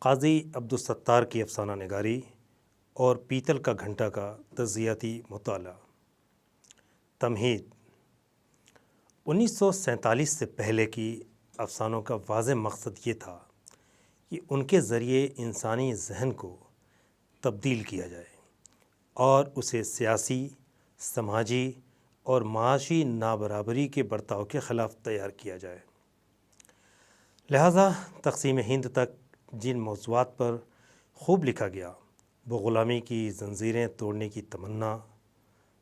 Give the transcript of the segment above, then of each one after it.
قاضی عبدالستار کی افسانہ نگاری اور پیتل کا گھنٹا کا تجزیاتی مطالعہ۔ تمہید 1947 سے پہلے کی افسانوں کا واضح مقصد یہ تھا کہ ان کے ذریعے انسانی ذہن کو تبدیل کیا جائے اور اسے سیاسی، سماجی اور معاشی نابرابری کے برتاؤ کے خلاف تیار کیا جائے۔ لہٰذا تقسیم ہند تک جن موضوعات پر خوب لکھا گیا وہ غلامی کی زنجیریں توڑنے کی تمنا،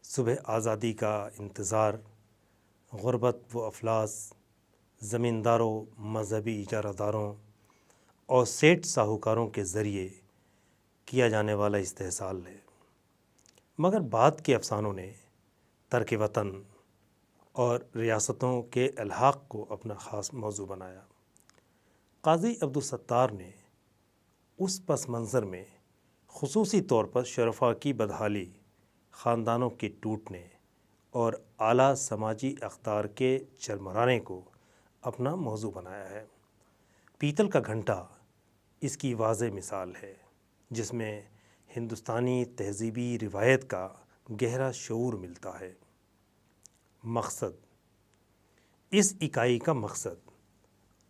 صبح آزادی کا انتظار، غربت و افلاس، زمینداروں، مذہبی اجارہ داروں اور سیٹھ ساہوکاروں کے ذریعے کیا جانے والا استحصال ہے، مگر بعد کے افسانوں نے ترک وطن اور ریاستوں کے الحاق کو اپنا خاص موضوع بنایا۔ قاضی عبدالستار نے اس پس منظر میں خصوصی طور پر شرفاء کی بدحالی، خاندانوں کے ٹوٹنے اور اعلیٰ سماجی اقدار کے چرمرانے کو اپنا موضوع بنایا ہے۔ پیتل کا گھنٹا اس کی واضح مثال ہے، جس میں ہندوستانی تہذیبی روایت کا گہرا شعور ملتا ہے۔ مقصد: اس اکائی کا مقصد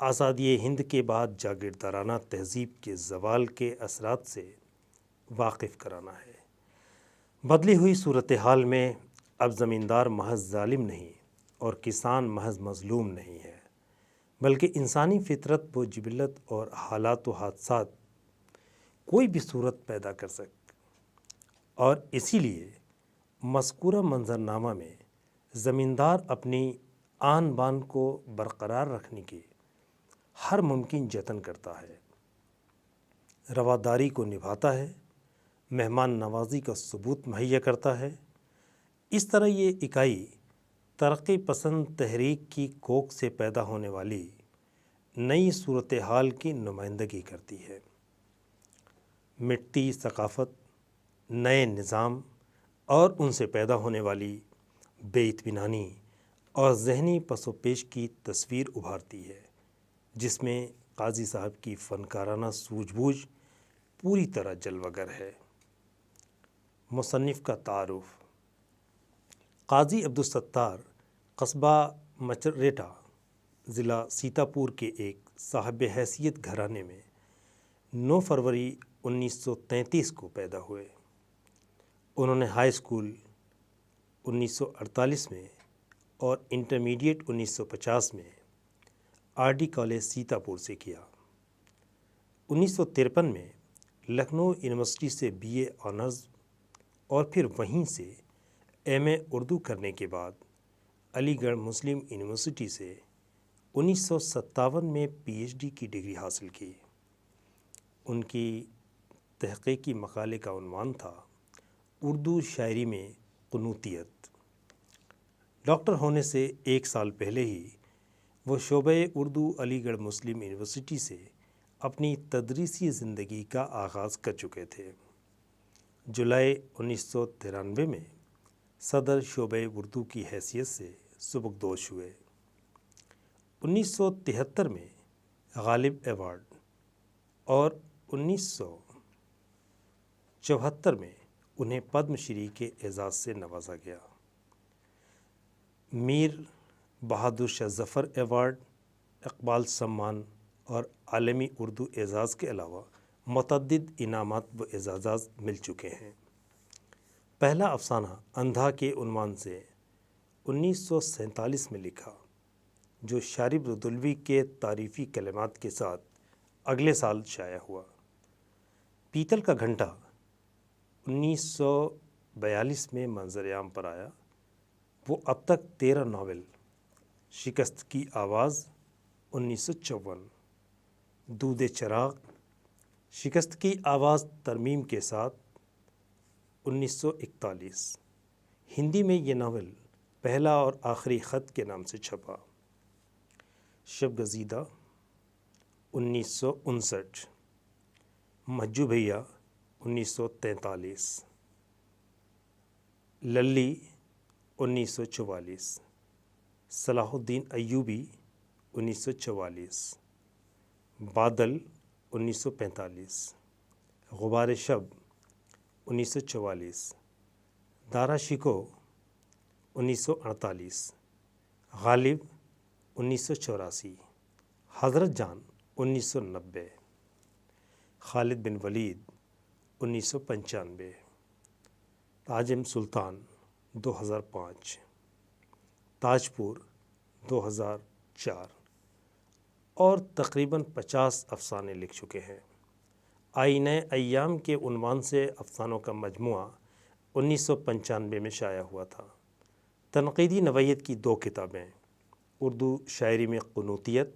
آزادی ہند کے بعد جاگیردارانہ تہذیب کے زوال کے اثرات سے واقف کرانا ہے۔ بدلی ہوئی صورتحال میں اب زمیندار محض ظالم نہیں اور کسان محض مظلوم نہیں ہے، بلکہ انسانی فطرت و جبلت اور حالات و حادثات کوئی بھی صورت پیدا کر سکتے، اور اسی لیے مذکورہ منظرنامہ میں زمیندار اپنی آن بان کو برقرار رکھنے کی ہر ممکن جتن کرتا ہے، رواداری کو نبھاتا ہے، مہمان نوازی کا ثبوت مہیا کرتا ہے۔ اس طرح یہ اکائی ترقی پسند تحریک کی کوکھ سے پیدا ہونے والی نئی صورتحال کی نمائندگی کرتی ہے۔ مٹتی ثقافت، نئے نظام اور ان سے پیدا ہونے والی بے اطمینانی اور ذہنی پس و پیش کی تصویر ابھارتی ہے، جس میں قاضی صاحب کی فنکارانہ سوجھ بوجھ پوری طرح جلوہ گر ہے۔ مصنف کا تعارف: قاضی عبدالستار قصبہ مچریٹا، ضلع سیتاپور کے ایک صاحب حیثیت گھرانے میں 9 فروری 1933 کو پیدا ہوئے۔ انہوں نے ہائی اسکول 1948 میں اور انٹرمیڈیٹ 1950 میں آر ڈی کالج سیتاپور سے کیا۔ 1953 میں لکھنؤ یونیورسٹی سے بی اے آنرز اور پھر وہیں سے ایم اے اردو کرنے کے بعد علی گڑھ مسلم یونیورسٹی سے 1957 میں پی ایچ ڈی کی ڈگری حاصل کی۔ ان کی تحقیقی مقالے کا عنوان تھا اردو شاعری میں قنوتیت۔ ڈاکٹر ہونے سے 1 سال پہلے ہی وہ شعبہ اردو علی گڑھ مسلم یونیورسٹی سے اپنی تدریسی زندگی کا آغاز کر چکے تھے۔ جولائی 1993 میں صدر شعبہ اردو کی حیثیت سے سبکدوش ہوئے۔ 1973 میں غالب ایوارڈ اور 1974 میں انہیں پدم شری کے اعزاز سے نوازا گیا۔ میر بہادر شاہ ظفر ایوارڈ، اقبال سمان اور عالمی اردو اعزاز کے علاوہ متعدد انعامات و اعزازات مل چکے ہیں۔ پہلا افسانہ اندھا کے عنوان سے 1947 میں لکھا، جو شارب ردولوی کے تعریفی کلمات کے ساتھ اگلے سال شائع ہوا۔ پیتل کا گھنٹا 1942 میں منظر عام پر آیا۔ وہ اب تک 13 ناول: شکست کی آواز 1954، دودِ چراغ، شکست کی آواز ترمیم کے ساتھ 1941، ہندی میں یہ ناول پہلا اور آخری خط کے نام سے چھپا۔ شب گزیدہ 1959، مجو بھیا 1943، للی 1944، صلاح الدین ایوبی 1944، بادل 1945, غبار شب 1944، دارا شکو 1948، غالب 1984، حضرت جان 1990، خالد بن ولید 1995، تاجم سلطان 2005، تاج پور 2004 اور تقریباً 50 افسانے لکھ چکے ہیں۔ آئینہ ایام کے عنوان سے افسانوں کا مجموعہ 1995 میں شائع ہوا تھا۔ تنقیدی نوعیت کی 2 کتابیں، اردو شاعری میں قنوتیت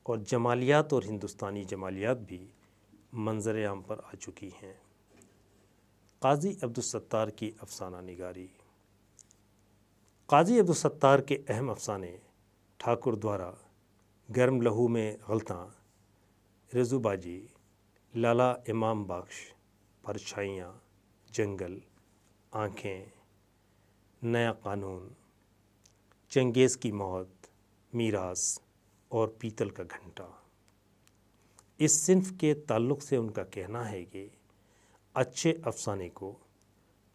اور جمالیات اور ہندوستانی جمالیات بھی منظر عام پر آ چکی ہیں۔ قاضی عبدالستار کی افسانہ نگاری۔ قاضی عبدالستار کے اہم افسانے ٹھاکر دوارا، گرم لہو میں غلطاں، رضو باجی، لالا امام بخش، پرچھائیاں، جنگل، آنکھیں، نیا قانون، چنگیز کی موت، میراث اور پیتل کا گھنٹا۔ اس صنف کے تعلق سے ان کا کہنا ہے کہ اچھے افسانے کو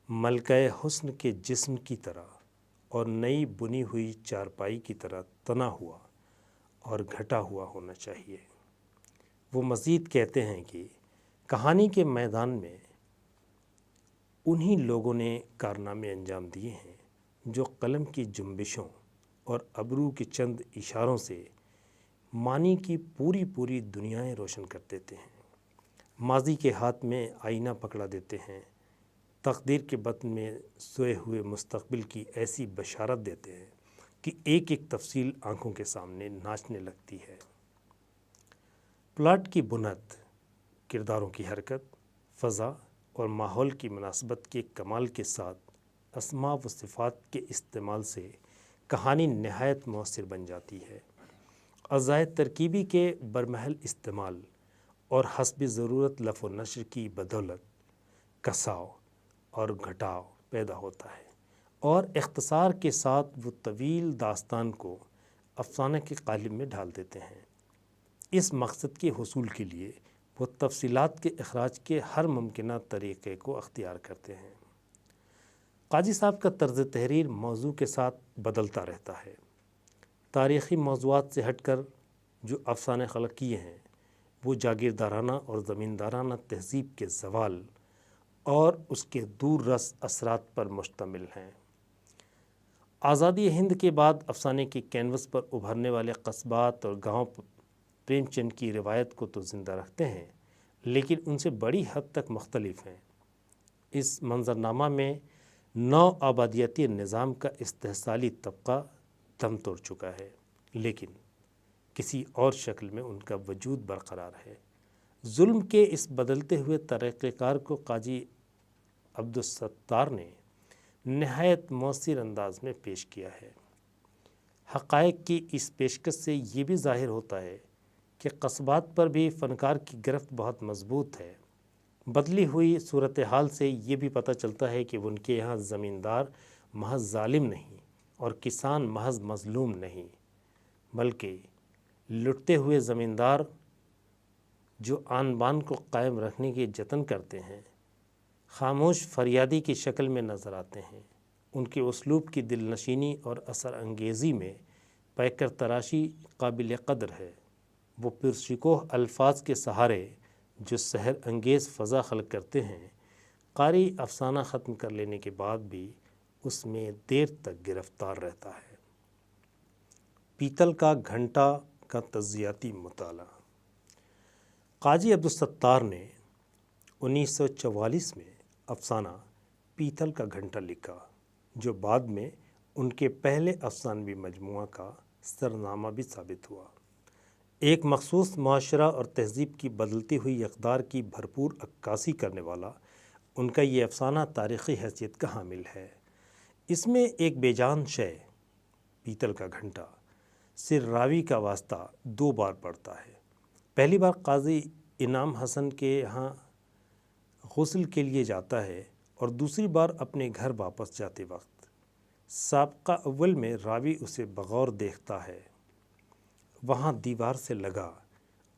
ملکہ حسن کے جسم کی طرح اور نئی بنی ہوئی چارپائی کی طرح تنا ہوا اور گھٹا ہوا ہونا چاہیے۔ وہ مزید کہتے ہیں کہ کہانی کے میدان میں انہی لوگوں نے کارنامے انجام دیے ہیں جو قلم کی جنبشوں اور ابرو کے چند اشاروں سے معنی کی پوری پوری دنیایں روشن کر دیتے ہیں، ماضی کے ہاتھ میں آئینہ پکڑا دیتے ہیں، تقدیر کے بطن میں سوئے ہوئے مستقبل کی ایسی بشارت دیتے ہیں کہ ایک ایک تفصیل آنکھوں کے سامنے ناچنے لگتی ہے۔ پلاٹ کی بنیاد، کرداروں کی حرکت، فضا اور ماحول کی مناسبت کے کمال کے ساتھ اسماء و صفات کے استعمال سے کہانی نہایت مؤثر بن جاتی ہے۔ اجزائے ترکیبی کے برمحل استعمال اور حسب ضرورت لف و نشر کی بدولت کساؤ اور گھٹاؤ پیدا ہوتا ہے اور اختصار کے ساتھ وہ طویل داستان کو افسانہ کے قالب میں ڈھال دیتے ہیں۔ اس مقصد کے حصول کے لیے وہ تفصیلات کے اخراج کے ہر ممکنہ طریقے کو اختیار کرتے ہیں۔ قاضی صاحب کا طرز تحریر موضوع کے ساتھ بدلتا رہتا ہے۔ تاریخی موضوعات سے ہٹ کر جو افسانے خلق کیے ہیں وہ جاگیردارانہ اور زمیندارانہ تہذیب کے زوال اور اس کے دور رس اثرات پر مشتمل ہیں۔ آزادی ہند کے بعد افسانے کی کینوس پر ابھرنے والے قصبات اور گاؤں پریم چند کی روایت کو تو زندہ رکھتے ہیں لیکن ان سے بڑی حد تک مختلف ہیں۔ اس منظرنامہ میں نو آبادیاتی نظام کا استحصالی طبقہ دم توڑ چکا ہے لیکن کسی اور شکل میں ان کا وجود برقرار ہے۔ ظلم کے اس بدلتے ہوئے طریقہ کار کو قاضی عبدالستار نے نہایت مؤثر انداز میں پیش کیا ہے۔ حقائق کی اس پیشکش سے یہ بھی ظاہر ہوتا ہے کہ قصبات پر بھی فنکار کی گرفت بہت مضبوط ہے۔ بدلی ہوئی صورتحال سے یہ بھی پتہ چلتا ہے کہ ان کے یہاں زمیندار محض ظالم نہیں اور کسان محض مظلوم نہیں، بلکہ لٹتے ہوئے زمیندار جو آن بان کو قائم رکھنے کے جتن کرتے ہیں خاموش فریادی کی شکل میں نظر آتے ہیں۔ ان کے اسلوب کی دل نشینی اور اثر انگیزی میں پیکر تراشی قابل قدر ہے۔ وہ پرشکوہ الفاظ کے سہارے جو سحر انگیز فضا خلق کرتے ہیں، قاری افسانہ ختم کر لینے کے بعد بھی اس میں دیر تک گرفتار رہتا ہے۔ پیتل کا گھنٹا کا تجزیاتی مطالعہ۔ قاضی عبدالستار نے 1944 میں افسانہ پیتل کا گھنٹا لکھا جو بعد میں ان کے پہلے افسانوی مجموعہ کا سرنامہ بھی ثابت ہوا۔ ایک مخصوص معاشرہ اور تہذیب کی بدلتی ہوئی اقدار کی بھرپور عکاسی کرنے والا ان کا یہ افسانہ تاریخی حیثیت کا حامل ہے۔ اس میں ایک بے جان شے پیتل کا گھنٹا سے راوی کا واسطہ 2 بار پڑتا ہے۔ پہلی بار قاضی انعام حسن کے یہاں غسل کے لیے جاتا ہے اور دوسری بار اپنے گھر واپس جاتے وقت۔ سابقہ اول میں راوی اسے بغور دیکھتا ہے۔ وہاں دیوار سے لگا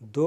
2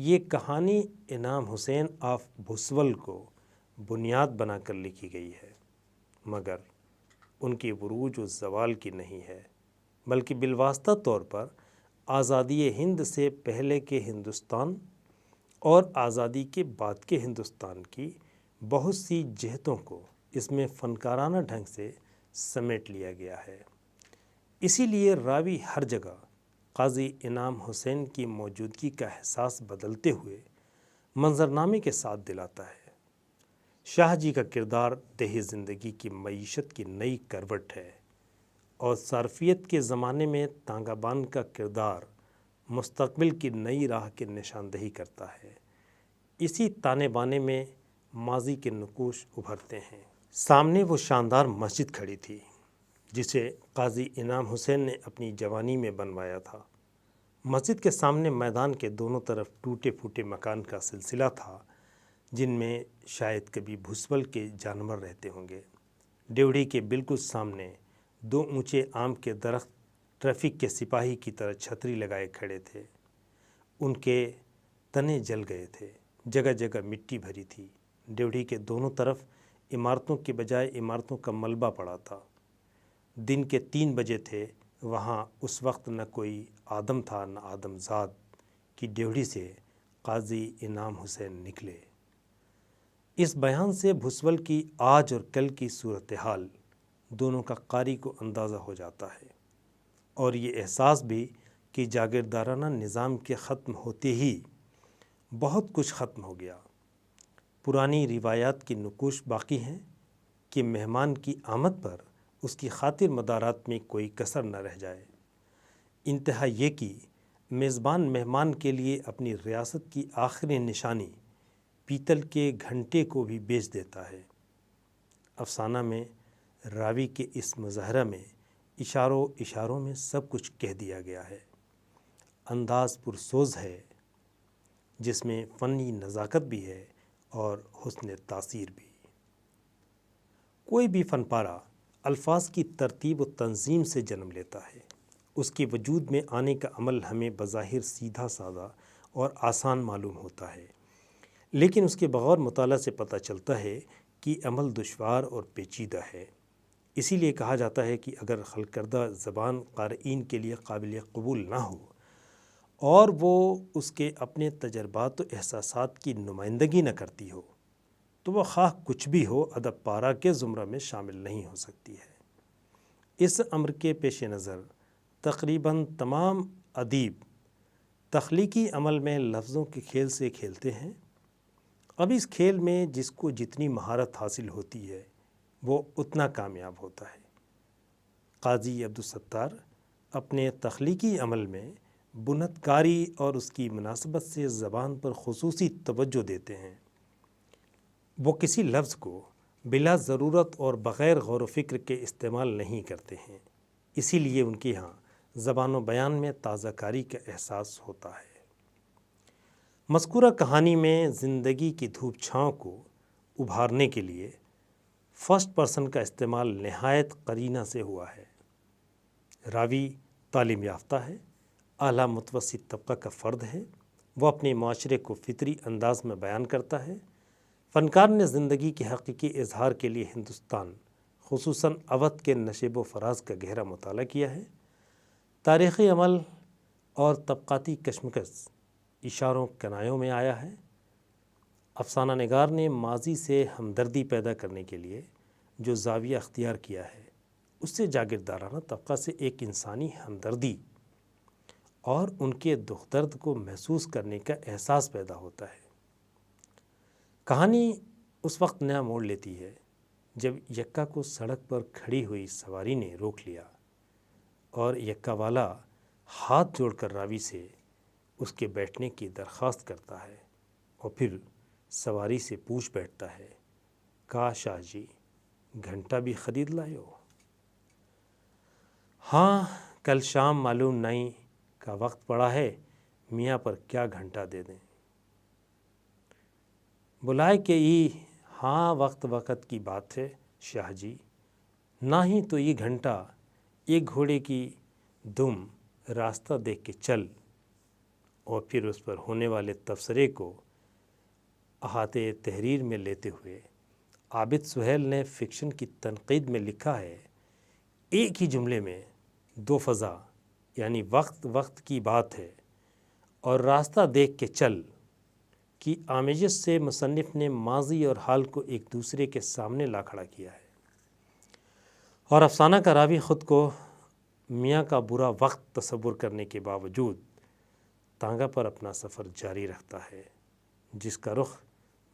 یہ کہانی انعام حسین آف بھسول کو بنیاد بنا کر لکھی گئی ہے، مگر ان کی عروج و زوال کی نہیں ہے، بلکہ بالواسطہ طور پر آزادی ہند سے پہلے کے ہندوستان اور آزادی کے بعد کے ہندوستان کی بہت سی جہتوں کو اس میں فنکارانہ ڈھنگ سے سمیٹ لیا گیا ہے۔ اسی لیے راوی ہر جگہ قاضی انعام حسین کی موجودگی کا احساس بدلتے ہوئے منظرنامے کے ساتھ دلاتا ہے۔ شاہ جی کا کردار دیہی زندگی کی معیشت کی نئی کروٹ ہے، اور صارفیت کے زمانے میں تانگہ بان کا کردار مستقبل کی نئی راہ کی نشاندہی کرتا ہے۔ اسی تانے بانے میں ماضی کے نقوش ابھرتے ہیں۔ سامنے وہ شاندار مسجد کھڑی تھی جسے قاضی انعام حسین نے اپنی جوانی میں بنوایا تھا۔ مسجد کے سامنے میدان کے دونوں طرف ٹوٹے پھوٹے مکان کا سلسلہ تھا، جن میں شاید کبھی بھسول کے جانور رہتے ہوں گے۔ ڈیوڑی کے بالکل سامنے 2 اونچے آم کے درخت ٹریفک کے سپاہی کی طرح چھتری لگائے کھڑے تھے۔ ان کے تنے جل گئے تھے، جگہ جگہ مٹی بھری تھی۔ ڈیوڑی کے دونوں طرف عمارتوں کے بجائے عمارتوں کا ملبہ پڑا تھا۔ دن کے 3 بجے تھے۔ وہاں اس وقت نہ کوئی آدم تھا نہ آدم زاد کہ ڈیوڑی سے قاضی انعام حسین نکلے۔ اس بیان سے بھسول کی آج اور کل کی صورتحال دونوں کا قاری کو اندازہ ہو جاتا ہے، اور یہ احساس بھی کہ جاگیردارانہ نظام کے ختم ہوتے ہی بہت کچھ ختم ہو گیا۔ پرانی روایات کی نقوش باقی ہیں کہ مہمان کی آمد پر اس کی خاطر مدارات میں کوئی کسر نہ رہ جائے۔ انتہا یہ کہ میزبان مہمان کے لیے اپنی ریاست کی آخری نشانی پیتل کے گھنٹے کو بھی بیچ دیتا ہے۔ افسانہ میں راوی کے اس مظاہرہ میں اشاروں میں سب کچھ کہہ دیا گیا ہے۔ انداز پرسوز ہے جس میں فنی نزاکت بھی ہے اور حسن تاثیر بھی۔ کوئی بھی فن پارہ الفاظ کی ترتیب و تنظیم سے جنم لیتا ہے۔ اس کے وجود میں آنے کا عمل ہمیں بظاہر سیدھا سادہ اور آسان معلوم ہوتا ہے، لیکن اس کے بغور مطالعہ سے پتہ چلتا ہے کہ عمل دشوار اور پیچیدہ ہے۔ اسی لیے کہا جاتا ہے کہ اگر خلق کردہ زبان قارئین کے لیے قابل قبول نہ ہو اور وہ اس کے اپنے تجربات و احساسات کی نمائندگی نہ کرتی ہو تو وہ خواہ کچھ بھی ہو ادب پارہ کے زمرہ میں شامل نہیں ہو سکتی ہے۔ اس امر کے پیش نظر تقریباً تمام ادیب تخلیقی عمل میں لفظوں کے کھیل سے کھیلتے ہیں۔ اب اس کھیل میں جس کو جتنی مہارت حاصل ہوتی ہے وہ اتنا کامیاب ہوتا ہے۔ قاضی عبدالستار اپنے تخلیقی عمل میں بنت کاری اور اس کی مناسبت سے زبان پر خصوصی توجہ دیتے ہیں۔ وہ کسی لفظ کو بلا ضرورت اور بغیر غور و فکر کے استعمال نہیں کرتے ہیں، اسی لیے ان کے ہاں زبان و بیان میں تازہ کاری کا احساس ہوتا ہے۔ مذکورہ کہانی میں زندگی کی دھوپ چھاؤں کو ابھارنے کے لیے فرسٹ پرسن کا استعمال نہایت قرینہ سے ہوا ہے۔ راوی تعلیم یافتہ ہے، اعلیٰ متوسط طبقہ کا فرد ہے، وہ اپنے معاشرے کو فطری انداز میں بیان کرتا ہے۔ فنکار نے زندگی کے حقیقی اظہار کے لیے ہندوستان خصوصاً اودھ کے نشیب و فراز کا گہرا مطالعہ کیا ہے۔ تاریخی عمل اور طبقاتی کشمکش اشاروں کنایوں میں آیا ہے۔ افسانہ نگار نے ماضی سے ہمدردی پیدا کرنے کے لیے جو زاویہ اختیار کیا ہے اس سے جاگیردارانہ طبقہ سے ایک انسانی ہمدردی اور ان کے دکھ درد کو محسوس کرنے کا احساس پیدا ہوتا ہے۔ کہانی اس وقت نیا موڑ لیتی ہے جب یکا کو سڑک پر کھڑی ہوئی سواری نے روک لیا اور یکا والا ہاتھ جوڑ کر راوی سے اس کے بیٹھنے کی درخواست کرتا ہے اور پھر سواری سے پوچھ بیٹھتا ہے، کہا شاہ جی گھنٹہ بھی خرید لائے ہو؟ ہاں کل شام معلوم نہیں کا وقت پڑا ہے، میاں پر کیا گھنٹہ دے دیں؟ بلائے کہ ہاں وقت کی بات ہے شاہ جی، نہ ہی تو یہ گھنٹہ ایک گھوڑے کی دم راستہ دیکھ کے چل اور پھر اس پر ہونے والے تبصرے کو احاطے تحریر میں لیتے ہوئے عابد سہیل نے فکشن کی تنقید میں لکھا ہے، ایک ہی جملے میں دو فضا یعنی وقت کی بات ہے اور راستہ دیکھ کے چل کی آمیزش سے مصنف نے ماضی اور حال کو ایک دوسرے کے سامنے لا کھڑا کیا ہے، اور افسانہ کا راوی خود کو میاں کا برا وقت تصور کرنے کے باوجود تانگہ پر اپنا سفر جاری رکھتا ہے جس کا رخ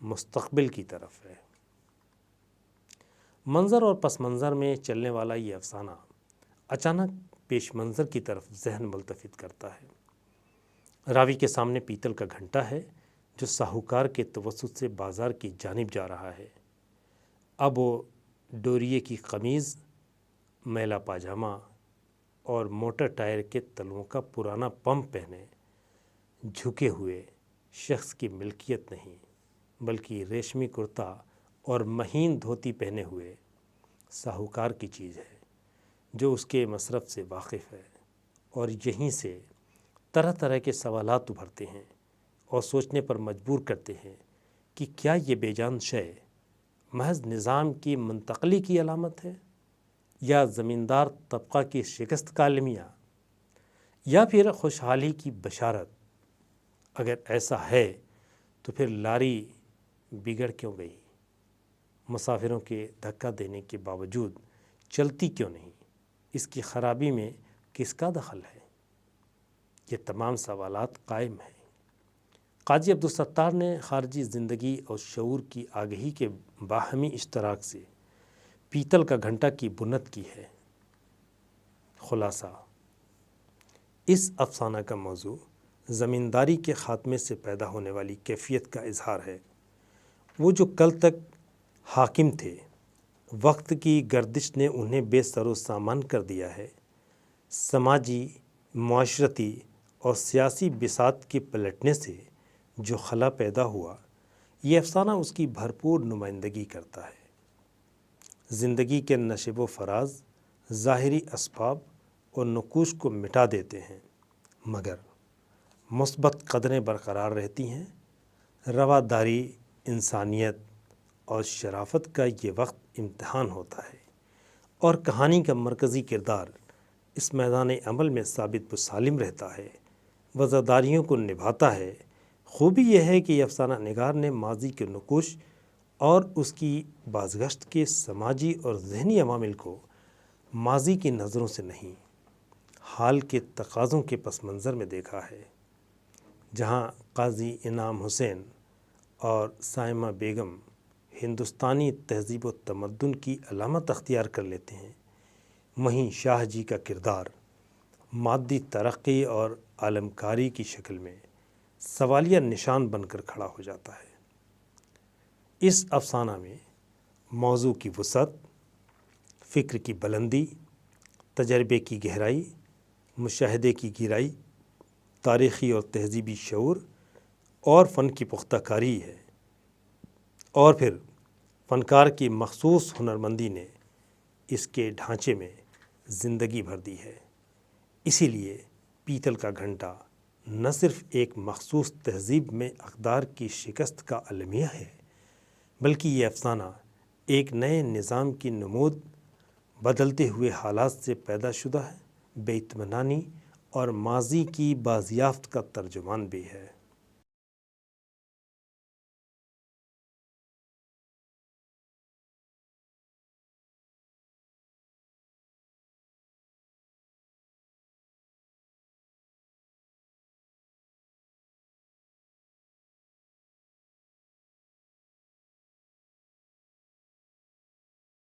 مستقبل کی طرف ہے۔ منظر اور پس منظر میں چلنے والا یہ افسانہ اچانک پیش منظر کی طرف ذہن ملتفت کرتا ہے۔ راوی کے سامنے پیتل کا گھنٹا ہے جو ساہوکار کے توسط سے بازار کی جانب جا رہا ہے۔ اب وہ ڈوریے کی قمیض، میلا پاجامہ اور موٹر ٹائر کے تلووں کا پرانا پمپ پہنے جھکے ہوئے شخص کی ملکیت نہیں، بلکہ ریشمی کرتا اور مہین دھوتی پہنے ہوئے ساہوکار کی چیز ہے جو اس کے مصرف سے واقف ہے، اور یہیں سے طرح طرح کے سوالات ابھرتے ہیں اور سوچنے پر مجبور کرتے ہیں کہ کیا یہ بے جان شے محض نظام کی منتقلی کی علامت ہے، یا زمیندار طبقہ کی شکست کا المیہ، یا پھر خوشحالی کی بشارت۔ اگر ایسا ہے تو پھر لاری بگڑ کیوں گئی؟ مسافروں کے دھکا دینے کے باوجود چلتی کیوں نہیں؟ اس کی خرابی میں کس کا دخل ہے؟ یہ تمام سوالات قائم ہیں۔ قاضی عبدالستار نے خارجی زندگی اور شعور کی آگہی کے باہمی اشتراک سے پیتل کا گھنٹا کی بنت کی ہے۔ خلاصہ، اس افسانہ کا موضوع زمینداری کے خاتمے سے پیدا ہونے والی کیفیت کا اظہار ہے۔ وہ جو کل تک حاکم تھے، وقت کی گردش نے انہیں بے سر و سامان کر دیا ہے۔ سماجی، معاشرتی اور سیاسی بساط کے پلٹنے سے جو خلا پیدا ہوا، یہ افسانہ اس کی بھرپور نمائندگی کرتا ہے۔ زندگی کے نشیب و فراز ظاہری اسباب اور نقوش کو مٹا دیتے ہیں، مگر مثبت قدریں برقرار رہتی ہیں۔ رواداری، انسانیت اور شرافت کا یہ وقت امتحان ہوتا ہے، اور کہانی کا مرکزی کردار اس میدان عمل میں ثابت و سالم رہتا ہے، وزاداریوں کو نبھاتا ہے۔ خوبی یہ ہے کہ یہ افسانہ نگار نے ماضی کے نقوش اور اس کی بازگشت کے سماجی اور ذہنی عوامل کو ماضی کی نظروں سے نہیں، حال کے تقاضوں کے پس منظر میں دیکھا ہے۔ جہاں قاضی انعام حسین اور سائمہ بیگم ہندوستانی تہذیب و تمدن کی علامت اختیار کر لیتے ہیں، وہیں شاہ جی کا کردار مادی ترقی اور عالمکاری کی شکل میں سوالیہ نشان بن کر کھڑا ہو جاتا ہے۔ اس افسانہ میں موضوع کی وسعت، فکر کی بلندی، تجربے کی گہرائی، مشاہدے کی گہرائی، تاریخی اور تہذیبی شعور اور فن کی پختہ کاری ہے، اور پھر فنکار کی مخصوص ہنرمندی نے اس کے ڈھانچے میں زندگی بھر دی ہے۔ اسی لیے پیتل کا گھنٹا نہ صرف ایک مخصوص تہذیب میں اقدار کی شکست کا المیہ ہے، بلکہ یہ افسانہ ایک نئے نظام کی نمود، بدلتے ہوئے حالات سے پیدا شدہ بے اطمینانی اور ماضی کی بازیافت کا ترجمان بھی ہے۔